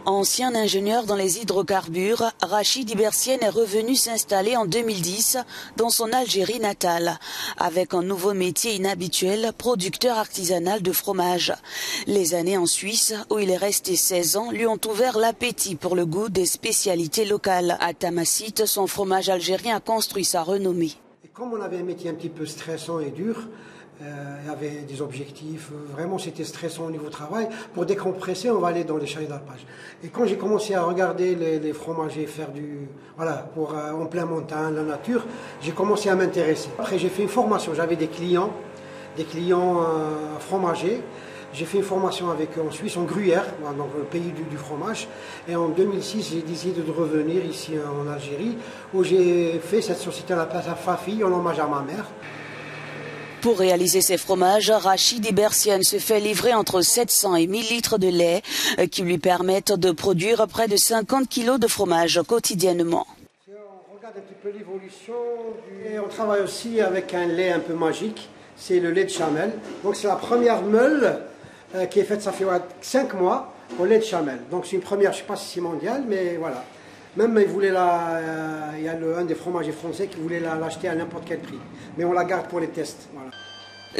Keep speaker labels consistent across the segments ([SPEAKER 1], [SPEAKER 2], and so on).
[SPEAKER 1] Ancien ingénieur dans les hydrocarbures, Rachid Ibersiène est revenu s'installer en 2010 dans son Algérie natale, avec un nouveau métier inhabituel, producteur artisanal de fromage. Les années en Suisse, où il est resté 16 ans, lui ont ouvert l'appétit pour le goût des spécialités locales. À Tamasit, son fromage algérien a construit sa renommée.
[SPEAKER 2] Et comme on avait un métier un petit peu stressant et dur, il y avait des objectifs, vraiment c'était stressant au niveau travail. Pour décompresser, on va aller dans les chalets d'alpage. Et quand j'ai commencé à regarder les fromagers faire en plein montagne, la nature, j'ai commencé à m'intéresser. Après j'ai fait une formation, j'avais des clients fromagers. J'ai fait une formation avec eux en Suisse, en Gruyère, donc le pays du fromage. Et en 2006, j'ai décidé de revenir ici en Algérie, où j'ai fait cette société à la place à Fafi, en hommage à ma mère.
[SPEAKER 1] Pour réaliser ces fromages, Rachid Ibersiène se fait livrer entre 700 et 1000 litres de lait qui lui permettent de produire près de 50 kilos de fromage quotidiennement.
[SPEAKER 2] On regarde un petit peu l'évolution. Et on travaille aussi avec un lait un peu magique, c'est le lait de chamel. Donc c'est la première meule qui est faite, ça fait 5 mois, au lait de chamel. Donc c'est une première, je ne sais pas si c'est mondial, mais voilà. Même il y a un des fromagers français qui voulait l'acheter à n'importe quel prix. Mais on la garde pour les tests. Voilà.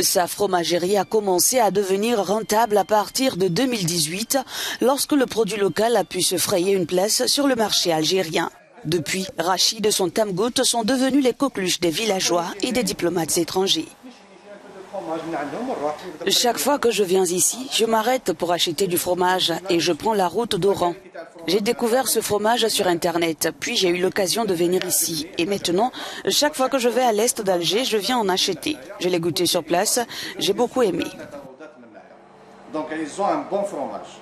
[SPEAKER 1] Sa fromagerie a commencé à devenir rentable à partir de 2018, lorsque le produit local a pu se frayer une place sur le marché algérien. Depuis, Rachid et son Tamgout sont devenus les coqueluches des villageois et des diplomates étrangers. Chaque fois que je viens ici, je m'arrête pour acheter du fromage et je prends la route d'Oran. J'ai découvert ce fromage sur Internet, puis j'ai eu l'occasion de venir ici. Et maintenant, chaque fois que je vais à l'est d'Alger, je viens en acheter. Je l'ai goûté sur place, j'ai beaucoup aimé.
[SPEAKER 3] Donc ils ont un bon fromage.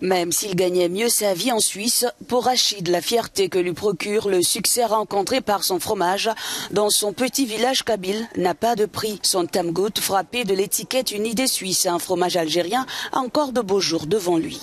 [SPEAKER 1] Même s'il gagnait mieux sa vie en Suisse, pour Rachid, la fierté que lui procure le succès rencontré par son fromage dans son petit village kabyle n'a pas de prix. Son Tamgout, frappé de l'étiquette une idée suisse, un fromage algérien, a encore de beaux jours devant lui.